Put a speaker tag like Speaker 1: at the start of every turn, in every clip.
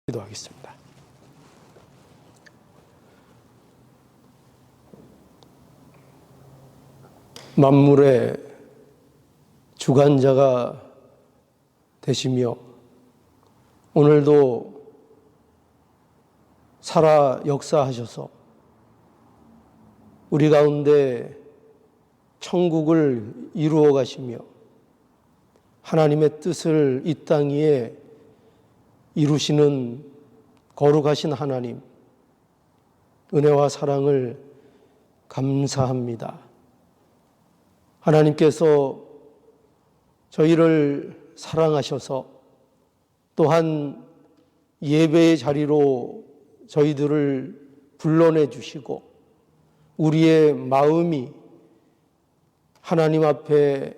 Speaker 1: 기도하겠습니다. 만물의 주관자가 되시며 오늘도 살아 역사하셔서 우리 가운데 천국을 이루어 가시며 하나님의 뜻을 이 땅 위에 이루시는 거룩하신 하나님, 은혜와 사랑을 감사합니다. 하나님께서 저희를 사랑하셔서 또한 예배의 자리로 저희들을 불러내 주시고 우리의 마음이 하나님 앞에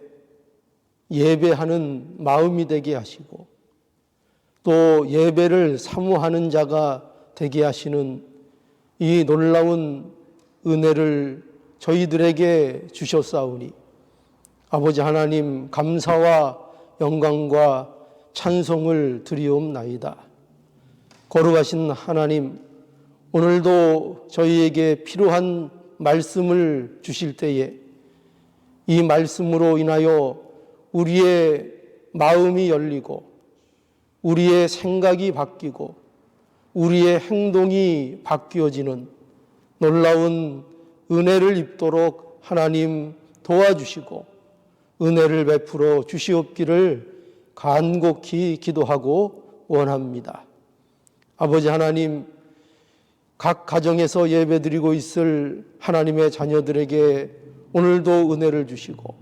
Speaker 1: 예배하는 마음이 되게 하시고 또 예배를 사모하는 자가 되게 하시는 이 놀라운 은혜를 저희들에게 주셨사오니 아버지 하나님 감사와 영광과 찬송을 드리옵나이다. 거룩하신 하나님, 오늘도 저희에게 필요한 말씀을 주실 때에 이 말씀으로 인하여 우리의 마음이 열리고 우리의 생각이 바뀌고 우리의 행동이 바뀌어지는 놀라운 은혜를 입도록 하나님 도와주시고 은혜를 베풀어 주시옵기를 간곡히 기도하고 원합니다. 아버지 하나님, 각 가정에서 예배드리고 있을 하나님의 자녀들에게 오늘도 은혜를 주시고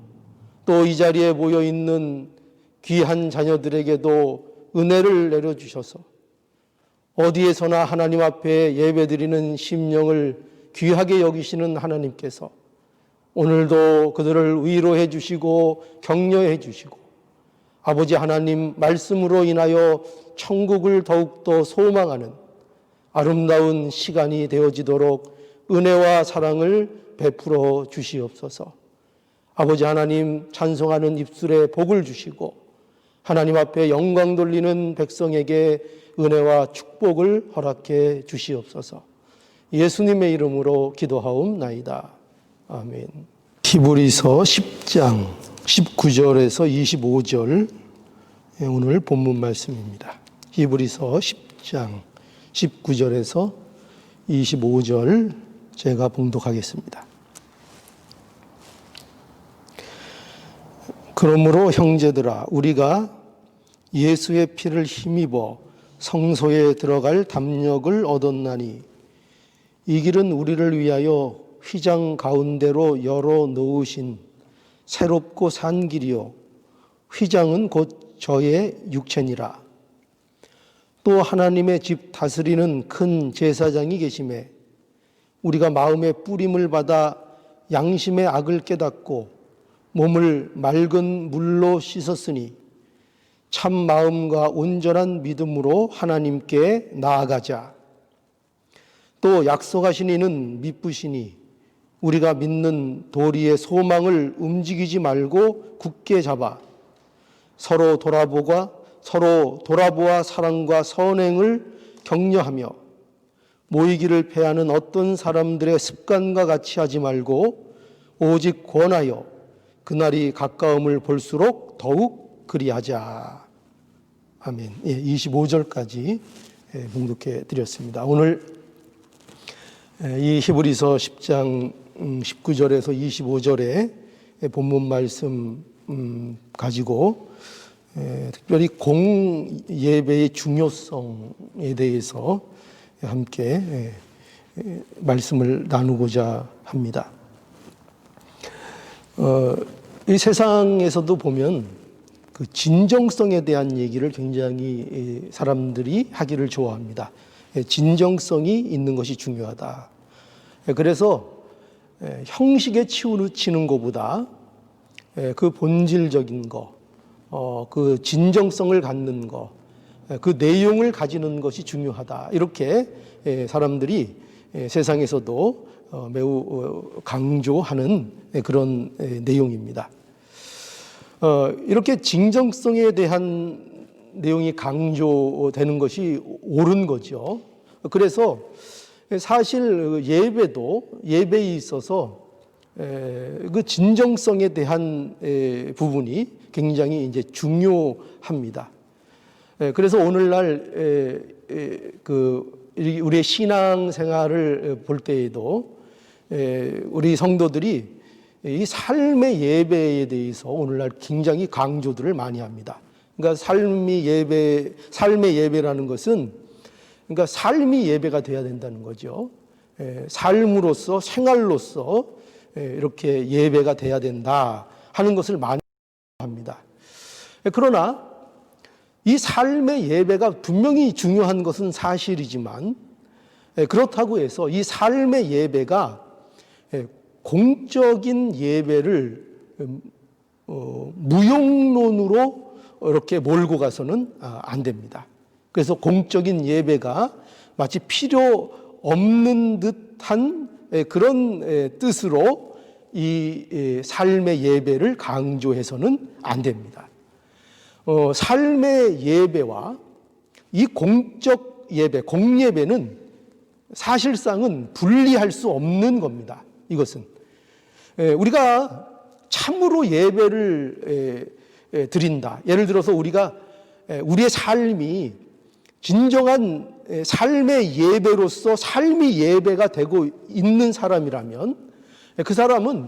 Speaker 1: 또 이 자리에 모여 있는 귀한 자녀들에게도 은혜를 내려주셔서 어디에서나 하나님 앞에 예배드리는 심령을 귀하게 여기시는 하나님께서 오늘도 그들을 위로해 주시고 격려해 주시고 아버지 하나님 말씀으로 인하여 천국을 더욱더 소망하는 아름다운 시간이 되어지도록 은혜와 사랑을 베풀어 주시옵소서. 아버지 하나님 찬송하는 입술에 복을 주시고 하나님 앞에 영광 돌리는 백성에게 은혜와 축복을 허락해 주시옵소서. 예수님의 이름으로 기도하옵나이다. 아멘. 히브리서 10장 19절에서 25절 오늘 본문 말씀입니다. 히브리서 10장 19절에서 25절 제가 봉독하겠습니다. 그러므로 형제들아 우리가 예수의 피를 힘입어 성소에 들어갈 담력을 얻었나니 이 길은 우리를 위하여 휘장 가운데로 열어 놓으신 새롭고 산 길이요 휘장은 곧 저의 육체니라. 또 하나님의 집 다스리는 큰 제사장이 계심에 우리가 마음의 뿌림을 받아 양심의 악을 깨닫고 몸을 맑은 물로 씻었으니 참 마음과 온전한 믿음으로 하나님께 나아가자. 또 약속하신 이는 미쁘시니 우리가 믿는 도리의 소망을 움직이지 말고 굳게 잡아 서로 돌아보아 사랑과 선행을 격려하며 모이기를 패하는 어떤 사람들의 습관과 같이 하지 말고 오직 권하여 그날이 가까움을 볼수록 더욱 그리하자. 아멘. 25절까지 봉독해 드렸습니다. 오늘 이 히브리서 10장 19절에서 25절의 본문 말씀 가지고 특별히 공예배의 중요성에 대해서 함께 말씀을 나누고자 합니다. 이 세상에서도 보면 그 진정성에 대한 얘기를 굉장히 사람들이 하기를 좋아합니다. 진정성이 있는 것이 중요하다. 그래서 형식에 치우치는 것보다 그 본질적인 거, 그 진정성을 갖는 거, 그 내용을 가지는 것이 중요하다. 이렇게 사람들이 세상에서도 매우 강조하는 그런 내용입니다. 이렇게 진정성에 대한 내용이 강조되는 것이 옳은 거죠. 그래서 사실 예배에 있어서 그 진정성에 대한 부분이 굉장히 이제 중요합니다. 그래서 오늘날 우리의 신앙 생활을 볼 때에도 우리 성도들이 이 삶의 예배에 대해서 오늘날 굉장히 강조들을 많이 합니다. 그러니까 삶의 예배라는 것은 그러니까 삶이 예배가 돼야 된다는 거죠. 삶으로서 생활로서 이렇게 예배가 돼야 된다 하는 것을 많이 합니다. 그러나 이 삶의 예배가 분명히 중요한 것은 사실이지만 그렇다고 해서 이 삶의 예배가 공적인 예배를 무용론으로 이렇게 몰고 가서는 안 됩니다. 그래서 공적인 예배가 마치 필요 없는 듯한 그런 뜻으로 이 삶의 예배를 강조해서는 안 됩니다. 삶의 예배와 이 공적 예배, 공예배는 사실상은 분리할 수 없는 겁니다. 이것은 우리가 참으로 예배를 드린다. 예를 들어서 우리가 우리의 삶이 진정한 삶의 예배로서 삶이 예배가 되고 있는 사람이라면 그 사람은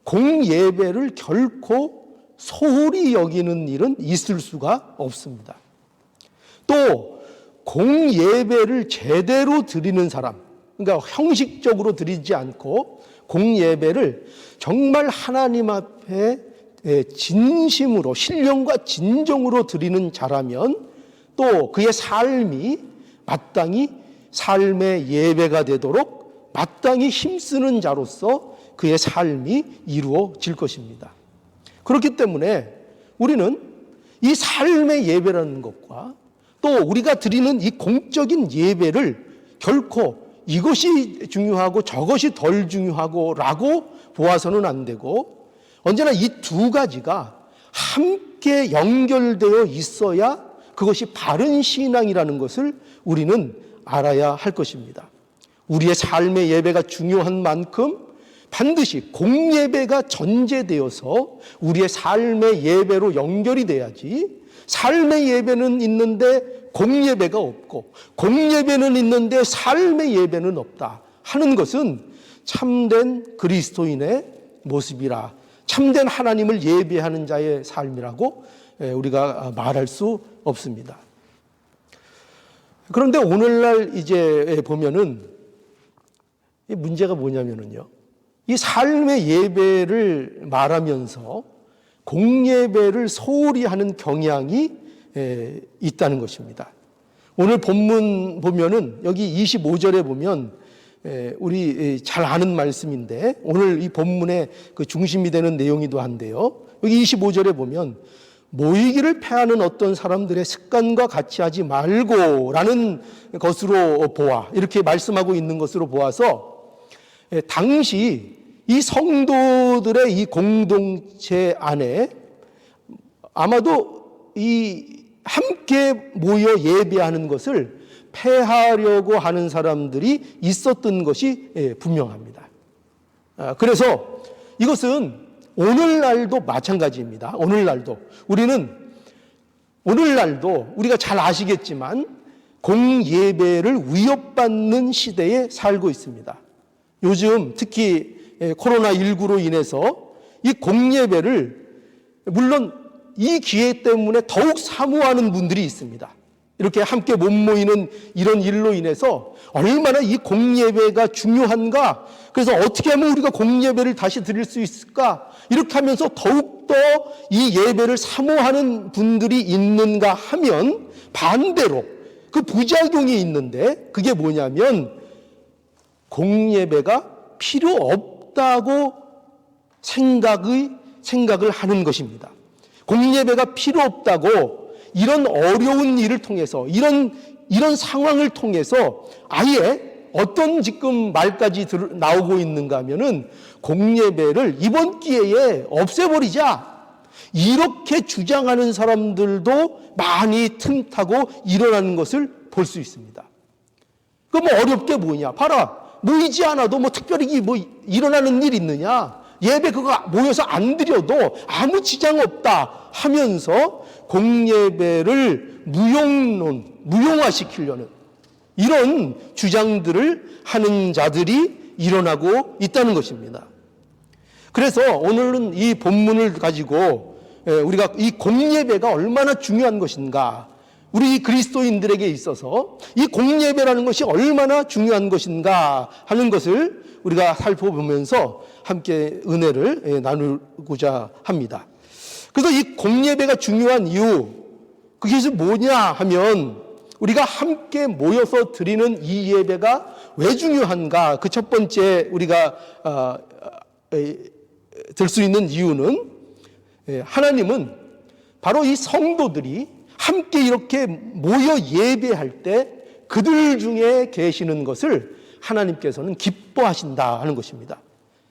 Speaker 1: 공예배를 결코 소홀히 여기는 일은 있을 수가 없습니다. 또 공예배를 제대로 드리는 사람, 그러니까 형식적으로 드리지 않고 공예배를 정말 하나님 앞에 진심으로 신령과 진정으로 드리는 자라면 또 그의 삶이 마땅히 삶의 예배가 되도록 마땅히 힘쓰는 자로서 그의 삶이 이루어질 것입니다. 그렇기 때문에 우리는 이 삶의 예배라는 것과 또 우리가 드리는 이 공적인 예배를 결코 이것이 중요하고 저것이 덜 중요하고 라고 보아서는 안 되고 언제나 이 두 가지가 함께 연결되어 있어야 그것이 바른 신앙이라는 것을 우리는 알아야 할 것입니다. 우리의 삶의 예배가 중요한 만큼 반드시 공예배가 전제되어서 우리의 삶의 예배로 연결이 돼야지 삶의 예배는 있는데 공예배가 없고 공예배는 있는데 삶의 예배는 없다 하는 것은 참된 그리스도인의 모습이라 참된 하나님을 예배하는 자의 삶이라고 우리가 말할 수 없습니다. 그런데 오늘날 이제 보면은 문제가 뭐냐면은요. 이 삶의 예배를 말하면서 공예배를 소홀히 하는 경향이 있다는 것입니다. 오늘 본문 보면은 여기 25절에 보면 우리 잘 아는 말씀인데 오늘 이 본문의 그 중심이 되는 내용이기도 한데요. 여기 25절에 보면 모이기를 패하는 어떤 사람들의 습관과 같이 하지 말고 라는 것으로 보아 이렇게 말씀하고 있는 것으로 보아서 당시 이 성도들의 이 공동체 안에 아마도 이 함께 모여 예배하는 것을 폐하려고 하는 사람들이 있었던 것이 분명합니다. 그래서 이것은 오늘날도 마찬가지입니다. 오늘날도 우리가 잘 아시겠지만 공예배를 위협받는 시대에 살고 있습니다. 요즘 특히 코로나19로 인해서 이 공예배를 물론 이 기회 때문에 더욱 사모하는 분들이 있습니다. 이렇게 함께 못 모이는 이런 일로 인해서 얼마나 이 공예배가 중요한가, 그래서 어떻게 하면 우리가 공예배를 다시 드릴 수 있을까, 이렇게 하면서 더욱더 이 예배를 사모하는 분들이 있는가 하면 반대로 그 부작용이 있는데 그게 뭐냐면 공예배가 필요 없다고 생각을 하는 것입니다. 공예배가 필요 없다고 이런 어려운 일을 통해서 이런 상황을 통해서 아예 어떤 지금 말까지 나오고 있는가 하면은 공예배를 이번 기회에 없애버리자 이렇게 주장하는 사람들도 많이 틈타고 일어나는 것을 볼 수 있습니다. 그 뭐 어렵게 뭐냐? 봐라. 모이지 않아도 뭐 특별히 뭐 일어나는 일 있느냐? 예배 그거 모여서 안 드려도 아무 지장 없다 하면서 공예배를 무용화시키려는 이런 주장들을 하는 자들이 일어나고 있다는 것입니다. 그래서 오늘은 이 본문을 가지고 우리가 이 공예배가 얼마나 중요한 것인가, 우리 그리스도인들에게 있어서 이 공예배라는 것이 얼마나 중요한 것인가 하는 것을 우리가 살펴보면서 함께 은혜를 나누고자 합니다. 그래서 이 공예배가 중요한 이유, 그것이 뭐냐 하면 우리가 함께 모여서 드리는 이 예배가 왜 중요한가, 그 첫 번째 우리가 들 수 있는 이유는 하나님은 바로 이 성도들이 함께 이렇게 모여 예배할 때 그들 중에 계시는 것을 하나님께서는 기뻐하신다 하는 것입니다.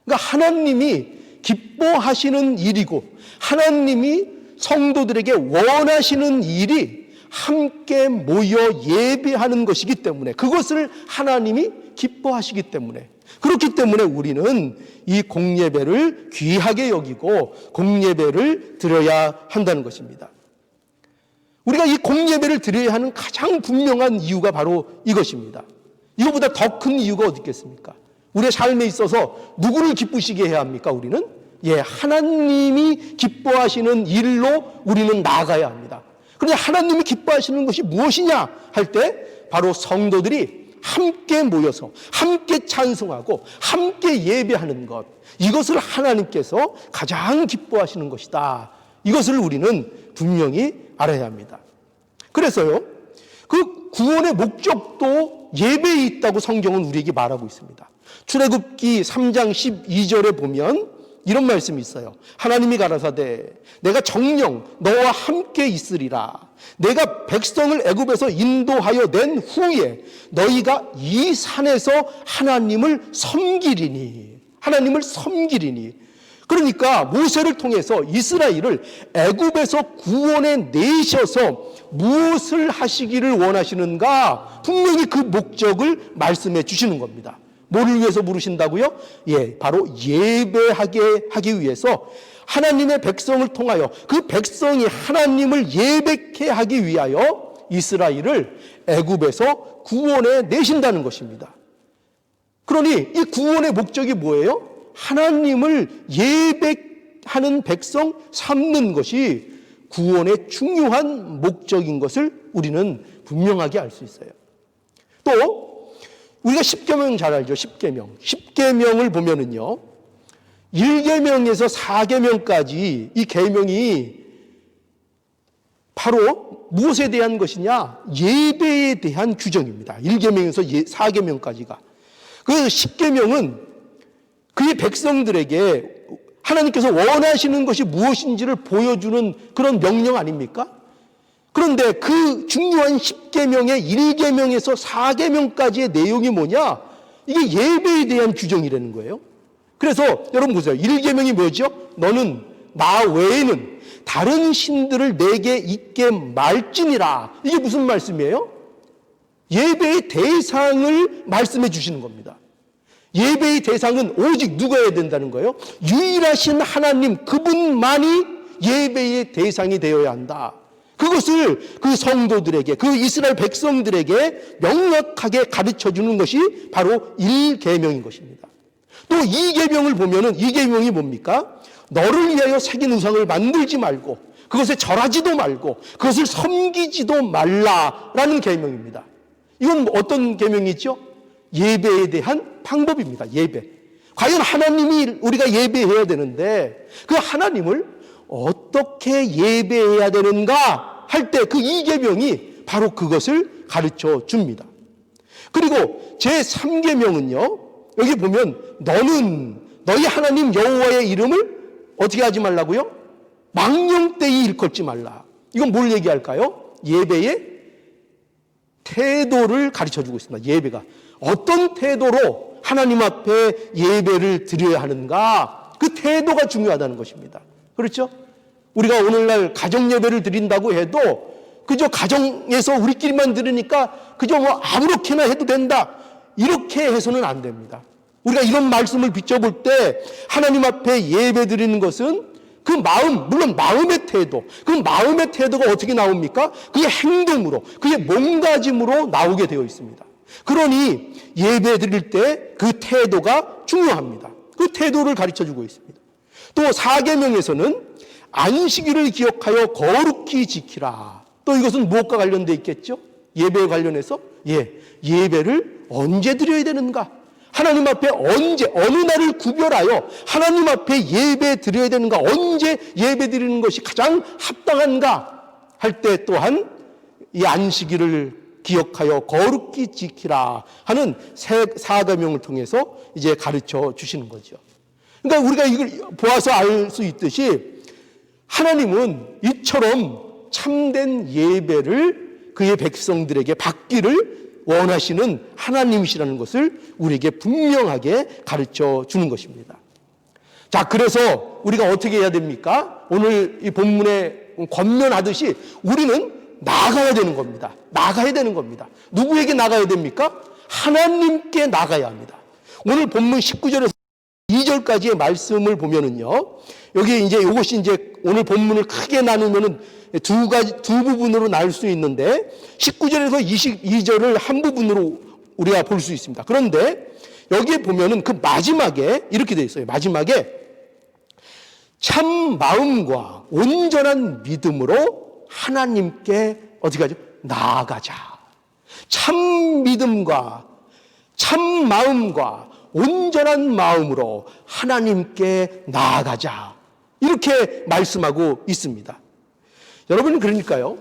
Speaker 1: 그러니까 하나님이 기뻐하시는 일이고 하나님이 성도들에게 원하시는 일이 함께 모여 예배하는 것이기 때문에, 그것을 하나님이 기뻐하시기 때문에, 그렇기 때문에 우리는 이 공예배를 귀하게 여기고 공예배를 드려야 한다는 것입니다. 우리가 이 공예배를 드려야 하는 가장 분명한 이유가 바로 이것입니다. 이거보다 더 큰 이유가 어디 있겠습니까? 우리의 삶에 있어서 누구를 기쁘시게 해야 합니까? 우리는 하나님이 기뻐하시는 일로 우리는 나아가야 합니다. 그런데 하나님이 기뻐하시는 것이 무엇이냐 할 때 바로 성도들이 함께 모여서 함께 찬송하고 함께 예배하는 것, 이것을 하나님께서 가장 기뻐하시는 것이다. 이것을 우리는 분명히 알아야 합니다. 그래서요, 그 구원의 목적도 예배에 있다고 성경은 우리에게 말하고 있습니다. 출애굽기 3장 12절에 보면 이런 말씀이 있어요. 하나님이 가라사대 내가 정녕 너와 함께 있으리라. 내가 백성을 애굽에서 인도하여 낸 후에 너희가 이 산에서 하나님을 섬기리니. 하나님을 섬기리니. 그러니까 모세를 통해서 이스라엘을 애굽에서 구원해 내셔서 무엇을 하시기를 원하시는가, 분명히 그 목적을 말씀해 주시는 겁니다. 뭐를 위해서 부르신다고요? 바로 예배하게 하기 위해서 하나님의 백성을 통하여 그 백성이 하나님을 예배케 하기 위하여 이스라엘을 애굽에서 구원해 내신다는 것입니다. 그러니 이 구원의 목적이 뭐예요? 하나님을 예배하는 백성 삼는 것이 구원의 중요한 목적인 것을 우리는 분명하게 알 수 있어요. 또 우리가 십계명 잘 알죠? 십계명을 보면은요, 1계명에서 4계명까지 이 계명이 바로 무엇에 대한 것이냐? 예배에 대한 규정입니다. 1계명에서 4계명까지가. 그래서 10계명은 그의 백성들에게 하나님께서 원하시는 것이 무엇인지를 보여주는 그런 명령 아닙니까? 그런데 그 중요한 10계명의 1계명에서 4계명까지의 내용이 뭐냐? 이게 예배에 대한 규정이라는 거예요. 그래서 여러분 보세요. 1계명이 뭐죠? 너는 나 외에는 다른 신들을 내게 있게 말지니라. 이게 무슨 말씀이에요? 예배의 대상을 말씀해 주시는 겁니다. 예배의 대상은 오직 누가야 된다는 거예요? 유일하신 하나님, 그분만이 예배의 대상이 되어야 한다. 그것을 그 성도들에게, 그 이스라엘 백성들에게 명확하게 가르쳐 주는 것이 바로 1계명인 것입니다. 또 2계명을 보면은 2계명이 뭡니까? 너를 위하여 새긴 우상을 만들지 말고 그것에 절하지도 말고 그것을 섬기지도 말라라는 계명입니다. 이건 어떤 계명이죠? 예배에 대한 방법입니다. 예배. 과연 하나님이 우리가 예배해야 되는데 그 하나님을 어떻게 예배해야 되는가 할 때 그 2계명이 바로 그것을 가르쳐 줍니다. 그리고 제3계명은요, 여기 보면 너는 너희 하나님 여호와의 이름을 어떻게 하지 말라고요? 망령되이 일컫지 말라. 이건 뭘 얘기할까요? 예배의 태도를 가르쳐 주고 있습니다. 예배가 어떤 태도로 하나님 앞에 예배를 드려야 하는가, 그 태도가 중요하다는 것입니다. 그렇죠? 우리가 오늘날 가정 예배를 드린다고 해도 그저 가정에서 우리끼리만 들으니까 그저 뭐 아무렇게나 해도 된다, 이렇게 해서는 안 됩니다. 우리가 이런 말씀을 비춰볼 때 하나님 앞에 예배 드리는 것은 그 마음, 물론 마음의 태도, 그 마음의 태도가 어떻게 나옵니까? 그게 행동으로, 그게 몸가짐으로 나오게 되어 있습니다. 그러니 예배 드릴 때 그 태도가 중요합니다. 그 태도를 가르쳐주고 있습니다. 또 사계명에서는 안식일을 기억하여 거룩히 지키라. 또 이것은 무엇과 관련되어 있겠죠? 예배에 관련해서 예배를 언제 드려야 되는가? 하나님 앞에 언제, 어느 날을 구별하여 하나님 앞에 예배 드려야 되는가? 언제 예배 드리는 것이 가장 합당한가? 할 때 또한 이 안식일을 기억하여 거룩히 지키라 하는 사계명을 통해서 이제 가르쳐 주시는 거죠. 그러니까 우리가 이걸 보아서 알 수 있듯이 하나님은 이처럼 참된 예배를 그의 백성들에게 받기를 원하시는 하나님이시라는 것을 우리에게 분명하게 가르쳐 주는 것입니다. 자, 그래서 우리가 어떻게 해야 됩니까? 오늘 이 본문에 권면하듯이 우리는 나가야 되는 겁니다. 나가야 되는 겁니다. 누구에게 나가야 됩니까? 하나님께 나가야 합니다. 오늘 본문 19절에서 2절까지의 말씀을 보면은요, 여기 이제 이것이 이제 오늘 본문을 크게 나누면은 두 부분으로 나눌 수 있는데 19절에서 22절을 한 부분으로 우리가 볼 수 있습니다. 그런데 여기에 보면은 그 마지막에 이렇게 되어 있어요. 마지막에 참 마음과 온전한 믿음으로 하나님께 어떻게 하죠? 나아가자. 참 믿음과 참 마음과 온전한 마음으로 하나님께 나아가자. 이렇게 말씀하고 있습니다. 여러분, 그러니까요,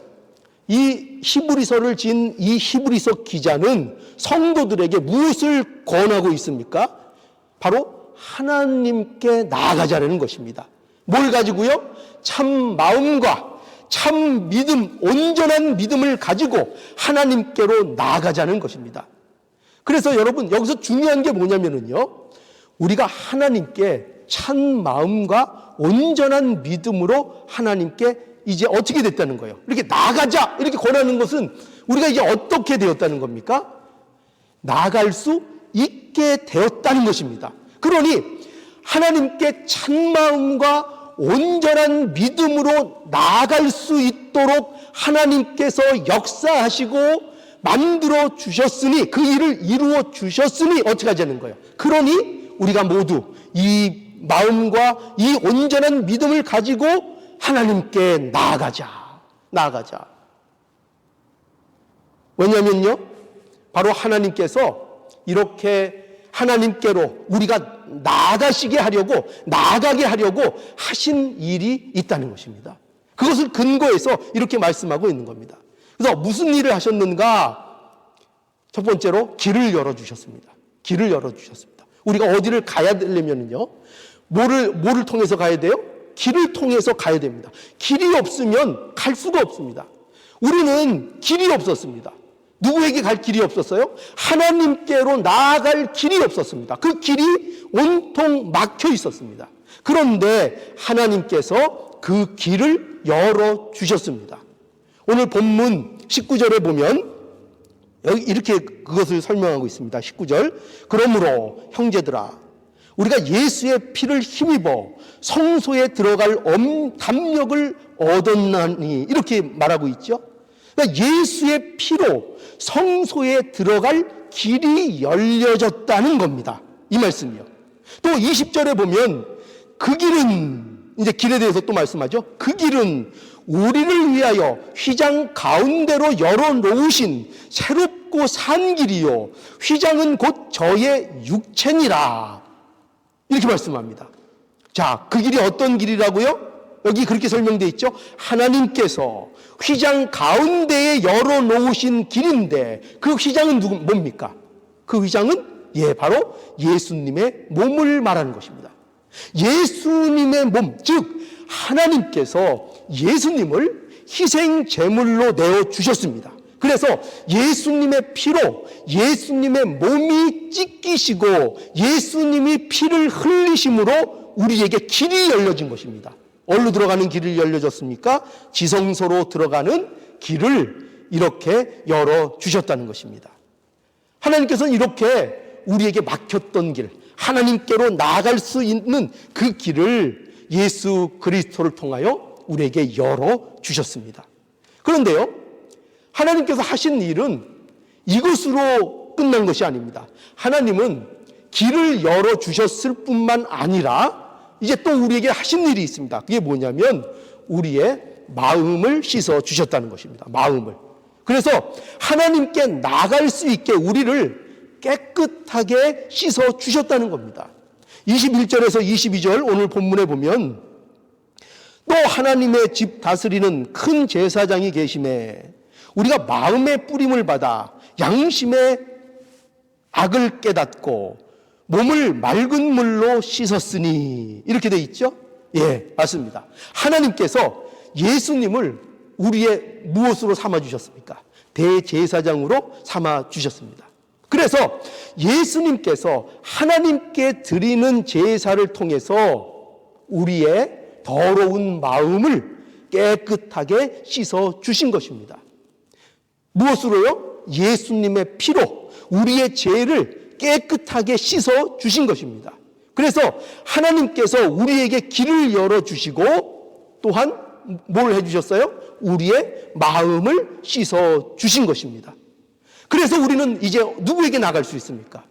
Speaker 1: 이 히브리서를 지은 이 히브리서 기자는 성도들에게 무엇을 권하고 있습니까? 바로 하나님께 나아가자라는 것입니다. 뭘 가지고요? 참 마음과 참 믿음, 온전한 믿음을 가지고 하나님께로 나아가자는 것입니다. 그래서 여러분, 여기서 중요한 게 뭐냐면요, 우리가 하나님께 참 마음과 온전한 믿음으로 하나님께 이제 어떻게 됐다는 거예요? 이렇게 나아가자 이렇게 권하는 것은 우리가 이제 어떻게 되었다는 겁니까? 나아갈 수 있게 되었다는 것입니다. 그러니 하나님께 참 마음과 온전한 믿음으로 나아갈 수 있도록 하나님께서 역사하시고 만들어 주셨으니, 그 일을 이루어 주셨으니 어떻게 하자는 거예요? 그러니 우리가 모두 이 마음과 이 온전한 믿음을 가지고 하나님께 나아가자. 왜냐면요, 바로 하나님께서 이렇게 하나님께로 우리가 나아가게 하려고 하신 일이 있다는 것입니다. 그것을 근거해서 이렇게 말씀하고 있는 겁니다. 그래서 무슨 일을 하셨는가? 첫 번째로 길을 열어주셨습니다. 길을 열어주셨습니다. 우리가 어디를 가야 되려면요, 뭐를 통해서 가야 돼요? 길을 통해서 가야 됩니다. 길이 없으면 갈 수가 없습니다. 우리는 길이 없었습니다. 누구에게 갈 길이 없었어요? 하나님께로 나아갈 길이 없었습니다. 그 길이 온통 막혀 있었습니다. 그런데 하나님께서 그 길을 열어주셨습니다. 오늘 본문 19절에 보면 여기 이렇게 그것을 설명하고 있습니다. 19절. 그러므로 형제들아, 우리가 예수의 피를 힘입어 성소에 들어갈 담력을 얻었나니, 이렇게 말하고 있죠. 그러니까 예수의 피로 성소에 들어갈 길이 열려졌다는 겁니다. 이 말씀이요. 또 20절에 보면 그 길은, 이제 길에 대해서 또 말씀하죠. 그 길은 우리를 위하여 휘장 가운데로 열어놓으신 새롭고 산 길이요, 휘장은 곧 저의 육체니라. 이렇게 말씀합니다. 자, 그 길이 어떤 길이라고요? 여기 그렇게 설명되어 있죠. 하나님께서 휘장 가운데에 열어놓으신 길인데, 그 휘장은 뭡니까? 그 휘장은 바로 예수님의 몸을 말하는 것입니다. 예수님의 몸, 즉 하나님께서 예수님을 희생 제물로 내어주셨습니다. 그래서 예수님의 피로 예수님의 몸이 찢기시고 예수님이 피를 흘리심으로 우리에게 길이 열려진 것입니다. 어디로 들어가는 길이 열려졌습니까? 지성소로 들어가는 길을 이렇게 열어주셨다는 것입니다. 하나님께서는 이렇게 우리에게 막혔던 길, 하나님께로 나아갈 수 있는 그 길을 예수 그리스도를 통하여 우리에게 열어주셨습니다. 그런데요, 하나님께서 하신 일은 이것으로 끝난 것이 아닙니다. 하나님은 길을 열어주셨을 뿐만 아니라 이제 또 우리에게 하신 일이 있습니다. 그게 뭐냐면 우리의 마음을 씻어 주셨다는 것입니다. 마음을. 그래서 하나님께 나갈 수 있게 우리를 깨끗하게 씻어 주셨다는 겁니다. 21절에서 22절 오늘 본문에 보면 또 하나님의 집 다스리는 큰 제사장이 계심에 우리가 마음의 뿌림을 받아 양심의 악을 깨닫고 몸을 맑은 물로 씻었으니 이렇게 돼 있죠? 예, 맞습니다. 하나님께서 예수님을 우리의 무엇으로 삼아 주셨습니까? 대제사장으로 삼아 주셨습니다. 그래서 예수님께서 하나님께 드리는 제사를 통해서 우리의 더러운 마음을 깨끗하게 씻어 주신 것입니다. 무엇으로요? 예수님의 피로 우리의 죄를 깨끗하게 씻어 주신 것입니다. 그래서 하나님께서 우리에게 길을 열어주시고 또한 뭘 해주셨어요? 우리의 마음을 씻어 주신 것입니다. 그래서 우리는 이제 누구에게 나갈 수 있습니까?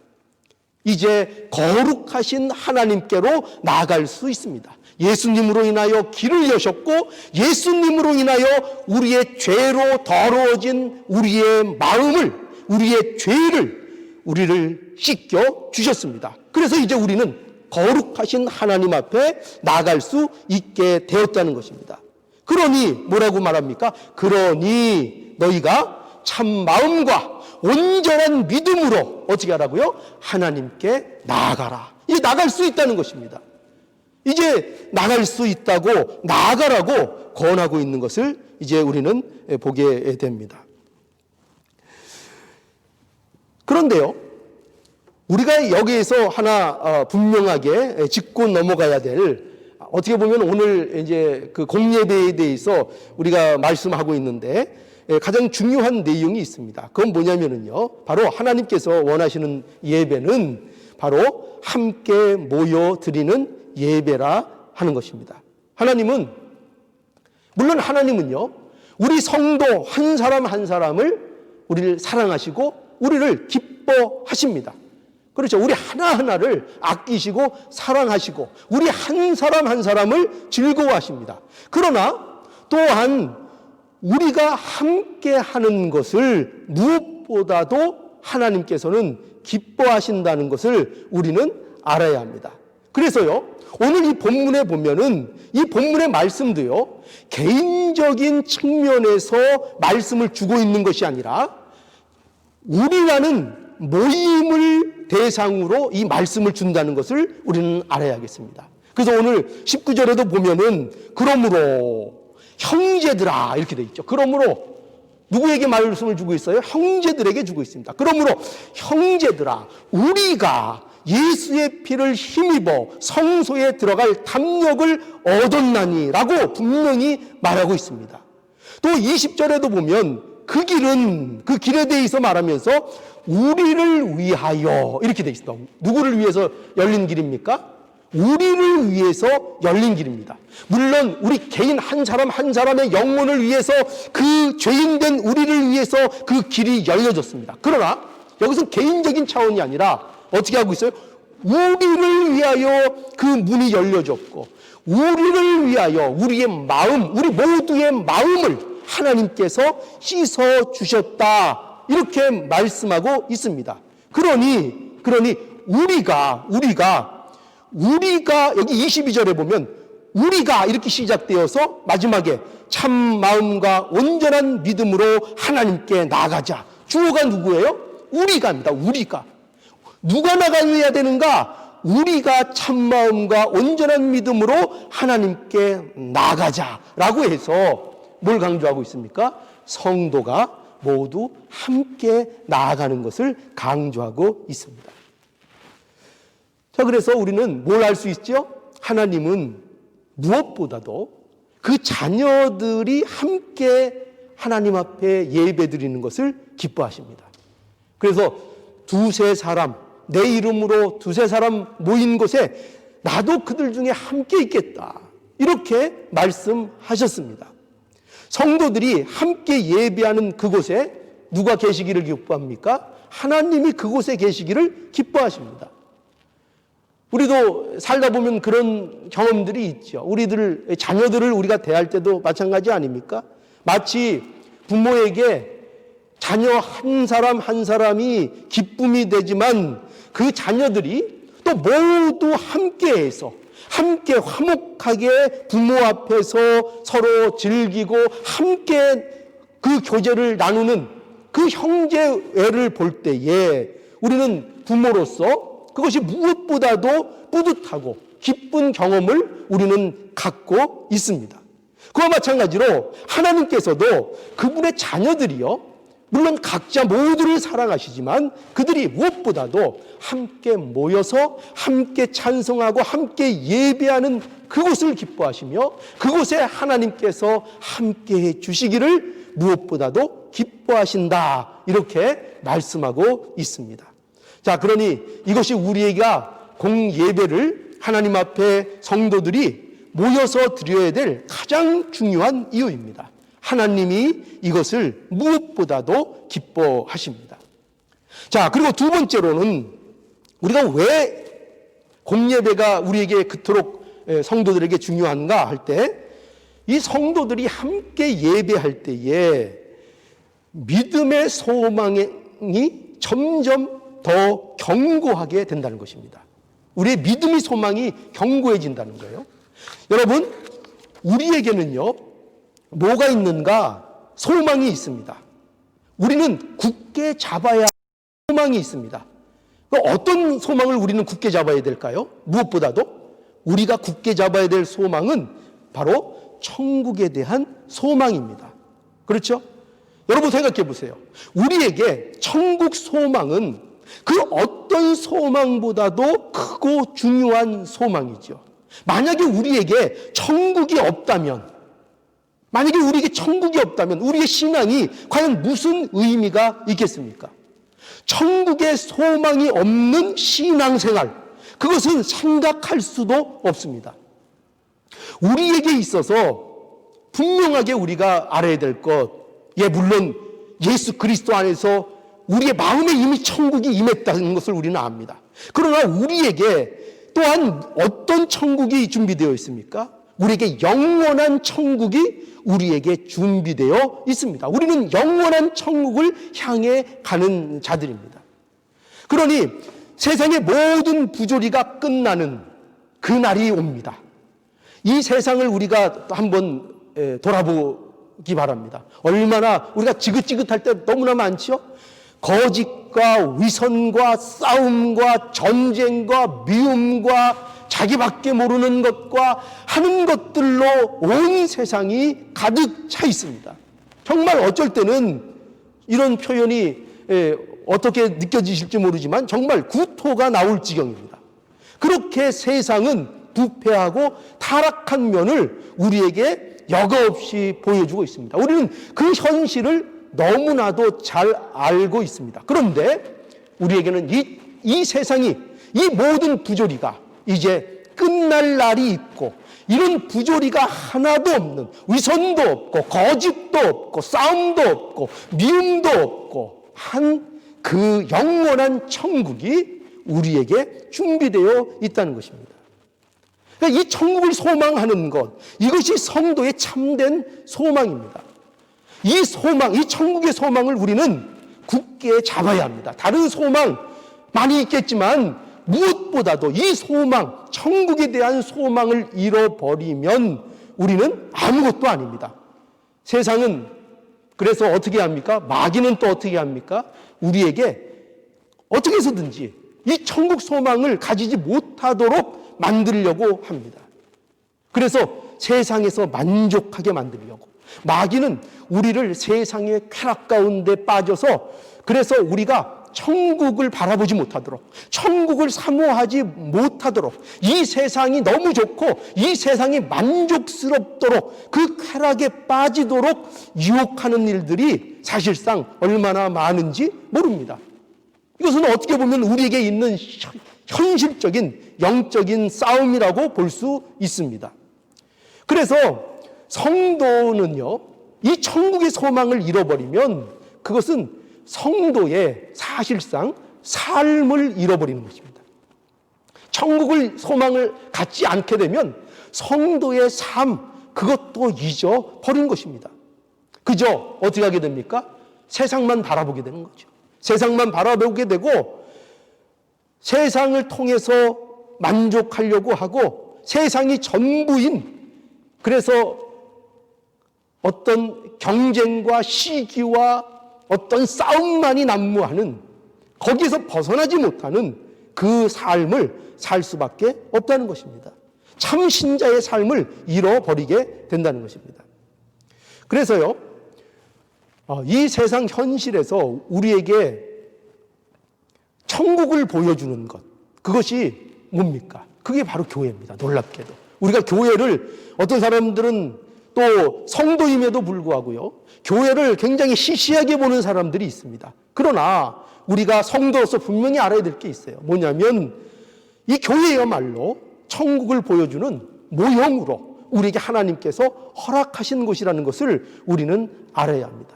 Speaker 1: 이제 거룩하신 하나님께로 나아갈 수 있습니다. 예수님으로 인하여 길을 여셨고 예수님으로 인하여 우리의 죄로 더러워진 우리의 마음을, 우리의 죄를 우리를 씻겨 주셨습니다. 그래서 이제 우리는 거룩하신 하나님 앞에 나아갈 수 있게 되었다는 것입니다. 그러니 뭐라고 말합니까? 그러니 너희가 참 마음과 온전한 믿음으로 어떻게 하라고요? 하나님께 나아가라. 이제 나갈 수 있다는 것입니다. 이제 나갈 수 있다고 나아가라고 권하고 있는 것을 이제 우리는 보게 됩니다. 그런데요, 우리가 여기에서 하나 분명하게 짚고 넘어가야 될, 어떻게 보면 오늘 이제 그 공예배에 대해서 우리가 말씀하고 있는데 가장 중요한 내용이 있습니다. 그건 뭐냐면요, 바로 하나님께서 원하시는 예배는 바로 함께 모여 드리는 예배라 하는 것입니다. 하나님은, 물론 하나님은요, 우리 성도 한 사람 한 사람을 우리를 사랑하시고 우리를 기뻐하십니다. 그렇죠. 우리 하나하나를 아끼시고 사랑하시고 우리 한 사람 한 사람을 즐거워하십니다. 그러나 또한 우리가 함께 하는 것을 무엇보다도 하나님께서는 기뻐하신다는 것을 우리는 알아야 합니다. 그래서요, 오늘 이 본문에 보면은 이 본문의 말씀도요, 개인적인 측면에서 말씀을 주고 있는 것이 아니라 우리라는 모임을 대상으로 이 말씀을 준다는 것을 우리는 알아야겠습니다. 그래서 오늘 19절에도 보면은 그러므로 형제들아 이렇게 돼 있죠. 그러므로 누구에게 말씀을 주고 있어요? 형제들에게 주고 있습니다. 그러므로 형제들아, 우리가 예수의 피를 힘입어 성소에 들어갈 담력을 얻었나니라고 분명히 말하고 있습니다. 또 20절에도 보면 그 길은, 그 길에 대해서 말하면서 우리를 위하여 이렇게 돼 있습니다. 누구를 위해서 열린 길입니까? 우리를 위해서 열린 길입니다. 물론 우리 개인 한 사람 한 사람의 영혼을 위해서, 그 죄인된 우리를 위해서 그 길이 열려졌습니다. 그러나 여기서 개인적인 차원이 아니라 어떻게 하고 있어요? 우리를 위하여 그 문이 열려졌고 우리를 위하여 우리의 마음, 우리 모두의 마음을 하나님께서 씻어 주셨다, 이렇게 말씀하고 있습니다. 그러니 우리가 여기 22절에 보면 우리가 이렇게 시작되어서 마지막에 참 마음과 온전한 믿음으로 하나님께 나아가자. 주어가 누구예요? 우리가입니다. 우리가. 누가 나가야 되는가? 우리가 참 마음과 온전한 믿음으로 하나님께 나아가자라고 해서 뭘 강조하고 있습니까? 성도가 모두 함께 나아가는 것을 강조하고 있습니다. 자, 그래서 우리는 뭘 알 수 있죠? 하나님은 무엇보다도 그 자녀들이 함께 하나님 앞에 예배 드리는 것을 기뻐하십니다. 그래서 두세 사람, 내 이름으로 두세 사람 모인 곳에 나도 그들 중에 함께 있겠다, 이렇게 말씀하셨습니다. 성도들이 함께 예배하는 그곳에 누가 계시기를 기뻐합니까? 하나님이 그곳에 계시기를 기뻐하십니다. 우리도 살다 보면 그런 경험들이 있죠. 우리들 자녀들을 우리가 대할 때도 마찬가지 아닙니까? 마치 부모에게 자녀 한 사람 한 사람이 기쁨이 되지만 그 자녀들이 또 모두 함께해서 함께 화목하게 부모 앞에서 서로 즐기고 함께 그 교제를 나누는 그 형제애를 볼 때에 우리는 부모로서 그것이 무엇보다도 뿌듯하고 기쁜 경험을 우리는 갖고 있습니다. 그와 마찬가지로 하나님께서도 그분의 자녀들이요, 물론 각자 모두를 사랑하시지만 그들이 무엇보다도 함께 모여서 함께 찬송하고 함께 예배하는 그곳을 기뻐하시며 그곳에 하나님께서 함께해 주시기를 무엇보다도 기뻐하신다, 이렇게 말씀하고 있습니다. 자, 그러니 이것이 우리가 공예배를 하나님 앞에 성도들이 모여서 드려야 될 가장 중요한 이유입니다. 하나님이 이것을 무엇보다도 기뻐하십니다. 자, 그리고 두 번째로는 우리가 왜 공예배가 우리에게 그토록 성도들에게 중요한가 할 때, 이 성도들이 함께 예배할 때에 믿음의 소망이 점점 더 견고하게 된다는 것입니다. 우리의 믿음의 소망이 견고해진다는 거예요. 여러분, 우리에게는요, 뭐가 있는가? 소망이 있습니다. 우리는 굳게 잡아야 할 소망이 있습니다. 어떤 소망을 우리는 굳게 잡아야 될까요? 무엇보다도 우리가 굳게 잡아야 될 소망은 바로 천국에 대한 소망입니다. 그렇죠? 여러분 생각해 보세요. 우리에게 천국 소망은 그 어떤 소망보다도 크고 중요한 소망이죠. 만약에 우리에게 천국이 없다면, 우리의 신앙이 과연 무슨 의미가 있겠습니까? 천국의 소망이 없는 신앙생활, 그것은 생각할 수도 없습니다. 우리에게 있어서 분명하게 우리가 알아야 될 것, 물론 예수 그리스도 안에서 우리의 마음에 이미 천국이 임했다는 것을 우리는 압니다. 그러나 우리에게 또한 어떤 천국이 준비되어 있습니까? 우리에게 영원한 천국이 우리에게 준비되어 있습니다. 우리는 영원한 천국을 향해 가는 자들입니다. 그러니 세상의 모든 부조리가 끝나는 그 날이 옵니다. 이 세상을 우리가 한번 돌아보기 바랍니다. 얼마나 우리가 지긋지긋할 때 너무나 많지요? 거짓과 위선과 싸움과 전쟁과 미움과 자기밖에 모르는 것과 하는 것들로 온 세상이 가득 차 있습니다. 정말 어쩔 때는 이런 표현이 어떻게 느껴지실지 모르지만 정말 구토가 나올 지경입니다. 그렇게 세상은 부패하고 타락한 면을 우리에게 여과없이 보여주고 있습니다. 우리는 그 현실을 너무나도 잘 알고 있습니다. 그런데 우리에게는 이 세상이, 이 모든 부조리가 이제 끝날 날이 있고, 이런 부조리가 하나도 없는, 위선도 없고 거짓도 없고 싸움도 없고 미움도 없고 한 그 영원한 천국이 우리에게 준비되어 있다는 것입니다. 그러니까 이 천국을 소망하는 것, 이것이 성도의 참된 소망입니다. 이 소망, 이 천국의 소망을 우리는 굳게 잡아야 합니다. 다른 소망 많이 있겠지만 무엇보다도 이 소망, 천국에 대한 소망을 잃어버리면 우리는 아무것도 아닙니다. 세상은 그래서 어떻게 합니까? 마귀는 또 어떻게 합니까? 우리에게 어떻게 해서든지 이 천국 소망을 가지지 못하도록 만들려고 합니다. 그래서 세상에서 만족하게 만들려고. 마귀는 우리를 세상의 쾌락 가운데 빠져서, 그래서 우리가 천국을 바라보지 못하도록, 천국을 사모하지 못하도록, 이 세상이 너무 좋고 이 세상이 만족스럽도록 그 쾌락에 빠지도록 유혹하는 일들이 사실상 얼마나 많은지 모릅니다. 이것은 어떻게 보면 우리에게 있는 현실적인 영적인 싸움이라고 볼 수 있습니다. 그래서 성도는요, 이 천국의 소망을 잃어버리면 그것은 성도의 사실상 삶을 잃어버리는 것입니다. 천국을 소망을 갖지 않게 되면 성도의 삶, 그것도 잊어버린 것입니다. 그저 어떻게 하게 됩니까? 세상만 바라보게 되는 거죠. 세상만 바라보게 되고 세상을 통해서 만족하려고 하고 세상이 전부인, 그래서 어떤 경쟁과 시기와 어떤 싸움만이 난무하는, 거기서 벗어나지 못하는 그 삶을 살 수밖에 없다는 것입니다. 참 신자의 삶을 잃어버리게 된다는 것입니다. 그래서요, 이 세상 현실에서 우리에게 천국을 보여주는 것, 그것이 뭡니까? 그게 바로 교회입니다. 놀랍게도 우리가 교회를, 어떤 사람들은 또 성도임에도 불구하고요, 교회를 굉장히 시시하게 보는 사람들이 있습니다. 그러나 우리가 성도로서 분명히 알아야 될 게 있어요. 뭐냐면 이 교회야말로 천국을 보여주는 모형으로 우리에게 하나님께서 허락하신 곳이라는 것을 우리는 알아야 합니다.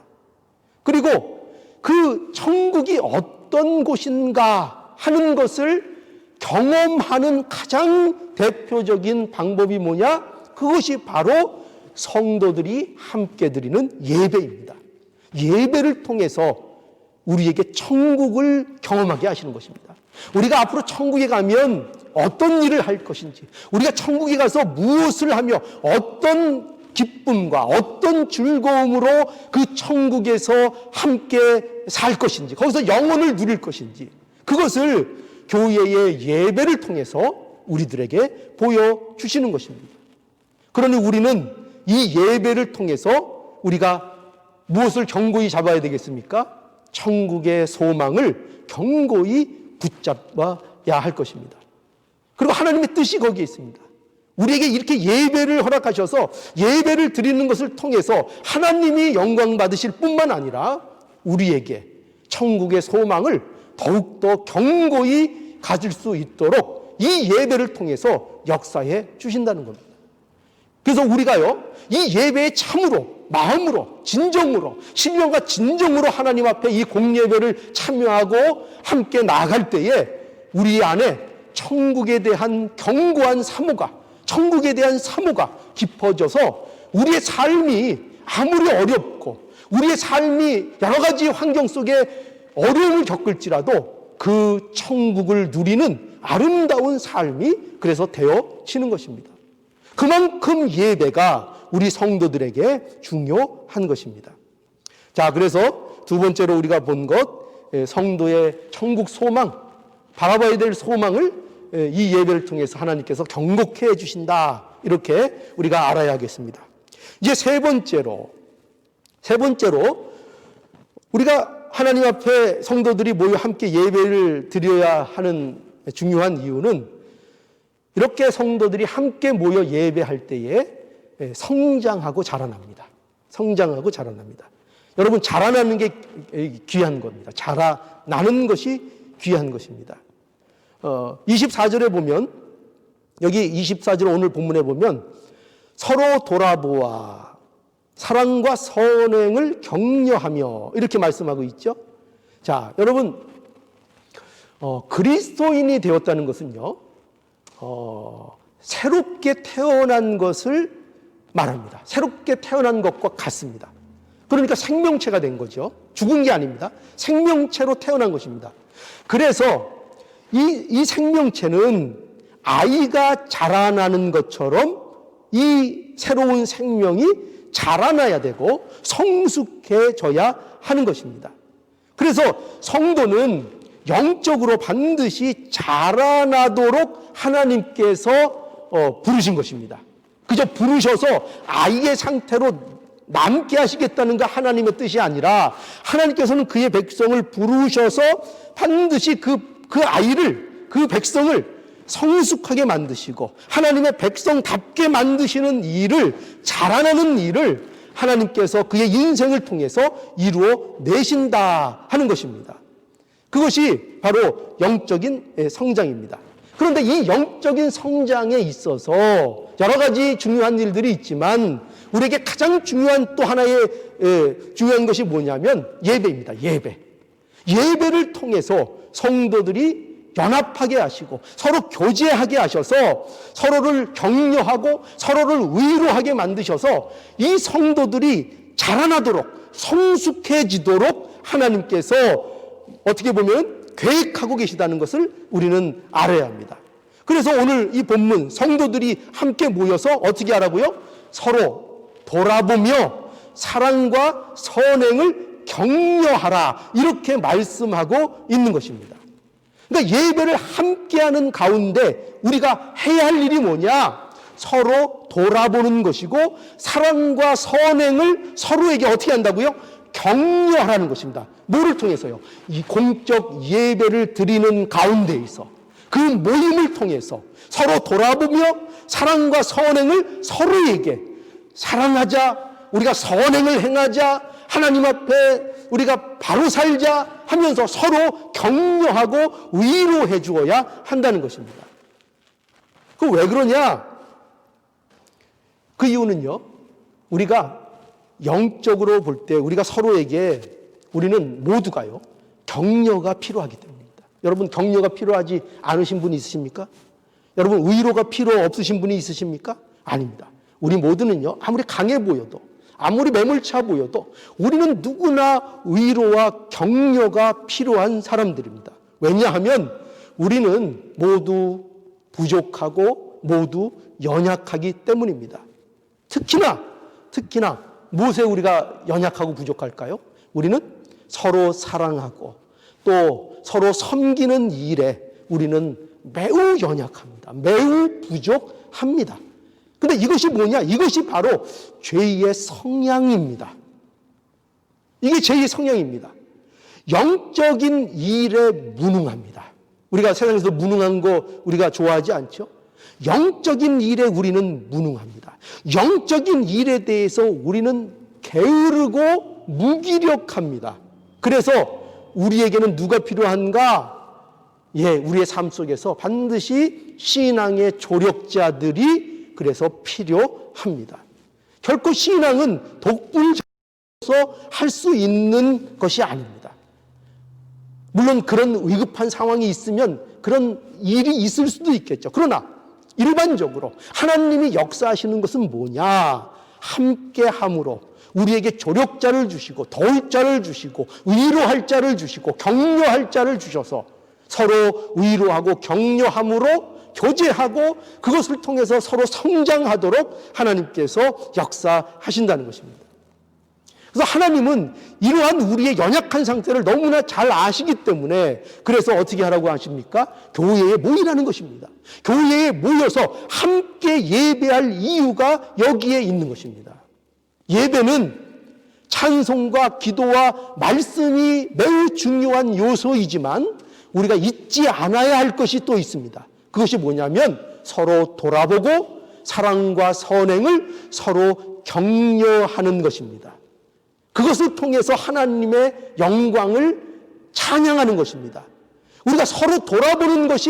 Speaker 1: 그리고 그 천국이 어떤 곳인가 하는 것을 경험하는 가장 대표적인 방법이 뭐냐? 그것이 바로 성도들이 함께 드리는 예배입니다. 예배를 통해서 우리에게 천국을 경험하게 하시는 것입니다. 우리가 앞으로 천국에 가면 어떤 일을 할 것인지, 우리가 천국에 가서 무엇을 하며 어떤 기쁨과 어떤 즐거움으로 그 천국에서 함께 살 것인지, 거기서 영혼을 누릴 것인지, 그것을 교회의 예배를 통해서 우리들에게 보여주시는 것입니다. 그러니 우리는 이 예배를 통해서 우리가 무엇을 견고히 잡아야 되겠습니까? 천국의 소망을 견고히 붙잡아야 할 것입니다. 그리고 하나님의 뜻이 거기에 있습니다. 우리에게 이렇게 예배를 허락하셔서 예배를 드리는 것을 통해서 하나님이 영광 받으실 뿐만 아니라 우리에게 천국의 소망을 더욱더 견고히 가질 수 있도록 이 예배를 통해서 역사해 주신다는 겁니다. 그래서 우리가요, 이 예배에 참으로, 마음으로, 진정으로, 신령과 진정으로 하나님 앞에 이 공예배를 참여하고 함께 나아갈 때에 우리 안에 천국에 대한 견고한 사모가, 천국에 대한 사모가 깊어져서 우리의 삶이 아무리 어렵고 우리의 삶이 여러 가지 환경 속에 어려움을 겪을지라도 그 천국을 누리는 아름다운 삶이 그래서 되어지는 것입니다. 그만큼 예배가 우리 성도들에게 중요한 것입니다. 자, 그래서 두 번째로 우리가 본 것, 성도의 천국 소망, 바라봐야 될 소망을 이 예배를 통해서 하나님께서 경고케 해주신다, 이렇게 우리가 알아야 하겠습니다. 이제 세 번째로 우리가 하나님 앞에 성도들이 모여 함께 예배를 드려야 하는 중요한 이유는, 이렇게 성도들이 함께 모여 예배할 때에 성장하고 자라납니다. 성장하고 자라납니다. 여러분, 자라나는 게 귀한 겁니다. 자라나는 것이 귀한 것입니다. 24절에 보면, 여기 24절 오늘 본문에 보면 서로 돌아보아 사랑과 선행을 격려하며 이렇게 말씀하고 있죠. 자, 여러분, 그리스도인이 되었다는 것은요, 새롭게 태어난 것을 말합니다. 새롭게 태어난 것과 같습니다. 그러니까 생명체가 된 거죠. 죽은 게 아닙니다. 생명체로 태어난 것입니다. 그래서 이 생명체는 아이가 자라나는 것처럼 이 새로운 생명이 자라나야 되고 성숙해져야 하는 것입니다. 그래서 성도는 영적으로 반드시 자라나도록 하나님께서 부르신 것입니다. 그저 부르셔서 아이의 상태로 남게 하시겠다는 거 하나님의 뜻이 아니라 하나님께서는 그의 백성을 부르셔서 반드시 그 아이를, 그 백성을 성숙하게 만드시고 하나님의 백성답게 만드시는 일을, 자라나는 일을 하나님께서 그의 인생을 통해서 이루어 내신다 하는 것입니다. 그것이 바로 영적인 성장입니다. 그런데 이 영적인 성장에 있어서 여러 가지 중요한 일들이 있지만 우리에게 가장 중요한 또 하나의 중요한 것이 뭐냐면 예배입니다. 예배를 통해서 성도들이 연합하게 하시고 서로 교제하게 하셔서 서로를 격려하고 서로를 위로하게 만드셔서 이 성도들이 자라나도록 성숙해지도록 하나님께서 어떻게 보면 계획하고 계시다는 것을 우리는 알아야 합니다. 그래서 오늘 이 본문 성도들이 함께 모여서 어떻게 하라고요? 서로 돌아보며 사랑과 선행을 격려하라 이렇게 말씀하고 있는 것입니다. 그러니까 예배를 함께하는 가운데 우리가 해야 할 일이 뭐냐? 서로 돌아보는 것이고 사랑과 선행을 서로에게 어떻게 한다고요? 격려하라는 것입니다. 뭐를 통해서요? 이 공적 예배를 드리는 가운데에서 그 모임을 통해서 서로 돌아보며 사랑과 선행을 서로에게 사랑하자, 우리가 선행을 행하자, 하나님 앞에 우리가 바로 살자 하면서 서로 격려하고 위로해 주어야 한다는 것입니다. 그 왜 그러냐? 그 이유는요, 우리가 영적으로 볼 때 우리가 서로에게 우리는 모두가요, 격려가 필요하기 때문입니다. 여러분, 격려가 필요하지 않으신 분이 있으십니까? 여러분, 위로가 필요 없으신 분이 있으십니까? 아닙니다. 우리 모두는요, 아무리 강해 보여도 아무리 매몰차 보여도 우리는 누구나 위로와 격려가 필요한 사람들입니다. 왜냐하면 우리는 모두 부족하고 모두 연약하기 때문입니다. 특히나 무엇에 우리가 연약하고 부족할까요? 우리는 서로 사랑하고 또 서로 섬기는 일에 우리는 매우 연약합니다. 매우 부족합니다. 근데 이것이 뭐냐? 이것이 바로 죄의 성향입니다. 이게 죄의 성향입니다. 영적인 일에 무능합니다. 우리가 세상에서 무능한 거 우리가 좋아하지 않죠? 영적인 일에 우리는 무능합니다. 영적인 일에 대해서 우리는 게으르고 무기력합니다. 그래서 우리에게는 누가 필요한가? 우리의 삶 속에서 반드시 신앙의 조력자들이 그래서 필요합니다. 결코 신앙은 독불적으로서 할 수 있는 것이 아닙니다. 물론 그런 위급한 상황이 있으면 그런 일이 있을 수도 있겠죠. 그러나 일반적으로 하나님이 역사하시는 것은 뭐냐? 함께함으로 우리에게 조력자를 주시고 도울 자를 주시고 위로할 자를 주시고 격려할 자를 주셔서 서로 위로하고 격려함으로 교제하고 그것을 통해서 서로 성장하도록 하나님께서 역사하신다는 것입니다. 그래서 하나님은 이러한 우리의 연약한 상태를 너무나 잘 아시기 때문에 그래서 어떻게 하라고 하십니까? 교회에 모이라는 것입니다. 교회에 모여서 함께 예배할 이유가 여기에 있는 것입니다. 예배는 찬송과 기도와 말씀이 매우 중요한 요소이지만 우리가 잊지 않아야 할 것이 또 있습니다. 그것이 뭐냐면 서로 돌아보고 사랑과 선행을 서로 격려하는 것입니다. 그것을 통해서 하나님의 영광을 찬양하는 것입니다. 우리가 서로 돌아보는 것이